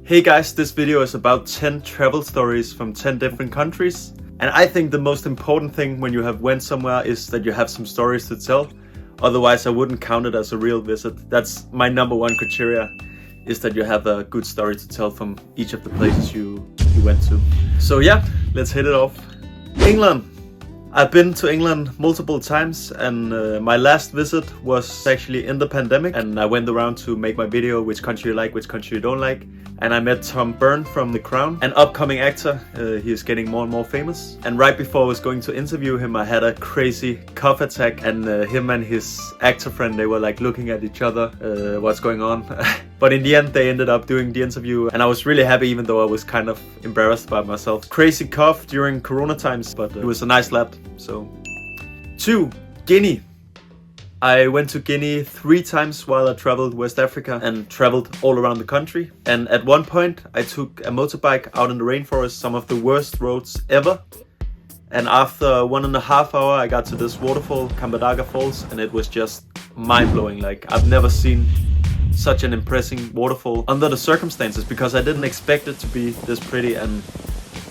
Hey guys, this video is about 10 travel stories from 10 different countries. And I think the most important thing when you have went somewhere is that you have some stories to tell. Otherwise I wouldn't count it as a real visit. That's my number one criteria, is that you have a good story to tell from each of the places you went to. So yeah, let's hit it off. England. I've been to England multiple times, and my last visit was actually in the pandemic, and I went around to make my video which country you like, which country you don't like. And I met Tom Byrne from The Crown, an upcoming actor. He is getting more and more famous. And right before I was going to interview him, I had a crazy cough attack, and him and his actor friend, they were like looking at each other, what's going on? But in the end, they ended up doing the interview, and I was really happy, even though I was kind of embarrassed by myself. Crazy cough during Corona times, but he was a nice lad, so. 2. Guinea. I went to Guinea 3 times while I traveled West Africa and traveled all around the country. And at one point, I took a motorbike out in the rainforest, some of the worst roads ever. And after 1.5 hours, I got to this waterfall, Kambadaga Falls, and it was just mind-blowing. Like, I've never seen such an impressive waterfall under the circumstances, because I didn't expect it to be this pretty, and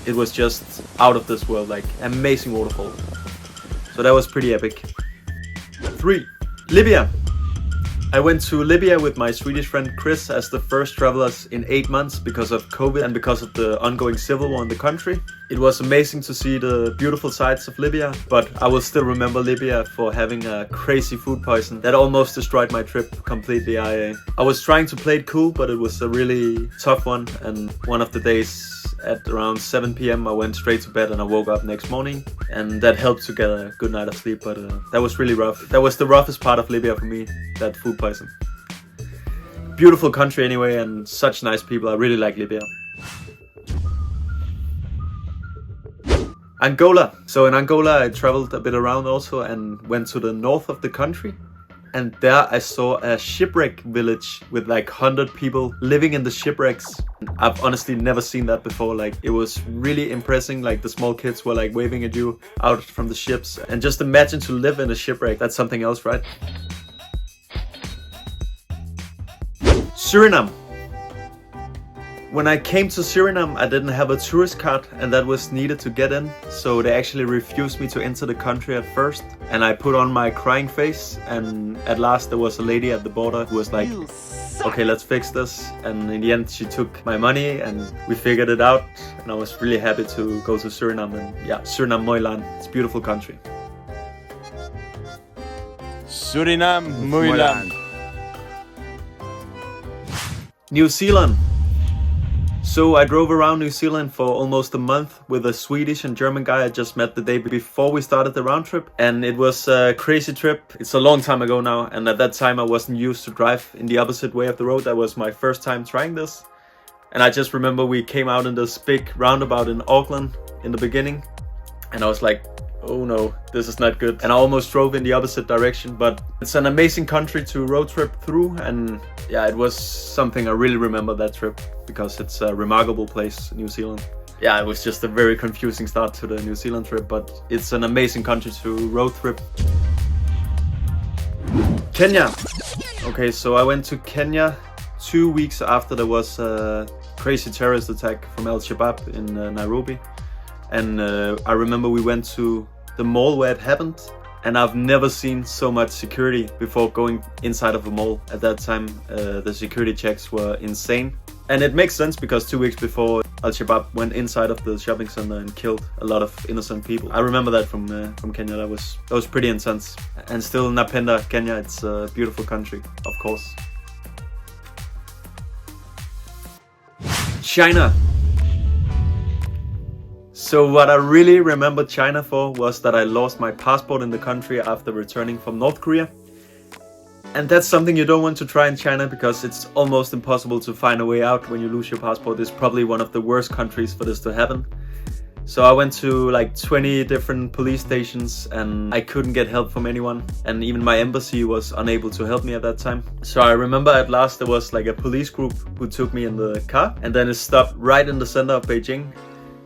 it was just out of this world, like amazing waterfall. So that was pretty epic. 3. Libya. I went to Libya with my Swedish friend Chris as the first travelers in 8 months because of COVID and because of the ongoing civil war in the country. It was amazing to see the beautiful sights of Libya, but I will still remember Libya for having a crazy food poison that almost destroyed my trip completely. I was trying to play it cool, but it was a really tough one, and one of the days at around 7 PM I went straight to bed and I woke up next morning, and that helped to get a good night of sleep, but that was really rough. That was the roughest part of Libya for me, that food poison. Beautiful country anyway, and such nice people. I really like Libya. Angola. So in Angola I traveled a bit around also and went to the north of the country. And there I saw a shipwreck village with like 100 people living in the shipwrecks. I've honestly never seen that before. Like, it was really impressive. Like, the small kids were like waving at you out from the ships. And just imagine to live in a shipwreck. That's something else, right? Suriname. When I came to Suriname, I didn't have a tourist card, and that was needed to get in. So they actually refused me to enter the country at first. And I put on my crying face, and at last there was a lady at the border who was like, okay, let's fix this. And in the end, she took my money and we figured it out. And I was really happy to go to Suriname. And yeah, Suriname, mooi land. It's a beautiful country. Suriname, mooi land. New Zealand. So I drove around New Zealand for almost a month with a Swedish and German guy I just met the day before we started the round trip. And it was a crazy trip. It's a long time ago now, and at that time I wasn't used to drive in the opposite way of the road. That was my first time trying this. And I just remember we came out in this big roundabout in Auckland in the beginning, and I was like, oh no, this is not good. And I almost drove in the opposite direction, but it's an amazing country to road trip through. And yeah, it was something I really remember, that trip, because it's a remarkable place, New Zealand. Yeah, it was just a very confusing start to the New Zealand trip, but it's an amazing country to road trip. Kenya. Okay, so I went to Kenya 2 weeks after there was a crazy terrorist attack from Al-Shabaab in Nairobi. And I remember we went to the mall where it happened, and I've never seen so much security before going inside of a mall. At that time, the security checks were insane. And it makes sense, because 2 weeks before, Al-Shabaab went inside of the shopping center and killed a lot of innocent people. I remember that from Kenya. That was pretty intense. And still napenda Kenya. It's a beautiful country, of course. China. So what I really remember China for was that I lost my passport in the country after returning from North Korea. And that's something you don't want to try in China, because it's almost impossible to find a way out when you lose your passport. It's probably one of the worst countries for this to happen. So I went to like 20 different police stations and I couldn't get help from anyone. And even my embassy was unable to help me at that time. So I remember at last there was like a police group who took me in the car, and then it stopped right in the center of Beijing.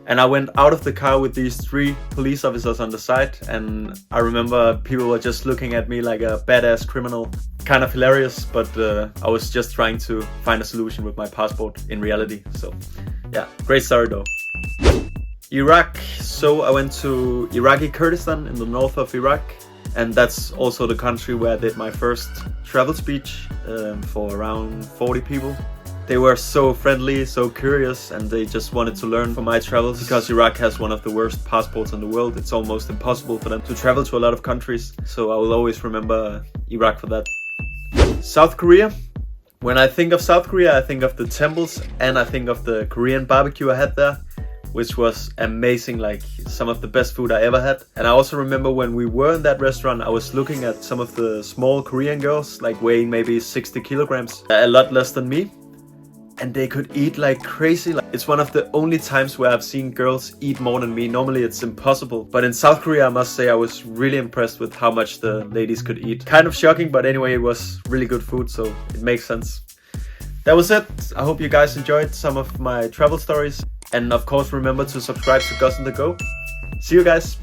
And I went out of the car with these 3 police officers on the side, and I remember people were just looking at me like a badass criminal. kind of hilarious, but I was just trying to find a solution with my passport in reality. So yeah, great story though. Iraq. So I went to Iraqi Kurdistan in the north of Iraq, and that's also the country where I did my first travel speech for around 40 people. They were so friendly, so curious, and they just wanted to learn from my travels. Because Iraq has one of the worst passports in the world, it's almost impossible for them to travel to a lot of countries. So I will always remember Iraq for that. South Korea. When I think of South Korea, I think of the temples, and I think of the Korean barbecue I had there, which was amazing, like some of the best food I ever had. And I also remember when we were in that restaurant, I was looking at some of the small Korean girls, like weighing maybe 60 kilograms, a lot less than me. And they could eat like crazy. It's one of the only times where I've seen girls eat more than me. Normally it's impossible. But in South Korea, I must say I was really impressed with how much the ladies could eat. Kind of shocking, but anyway, it was really good food, so it makes sense. That was it. I hope you guys enjoyed some of my travel stories. And of course, remember to subscribe to Gus on the Go. See you guys.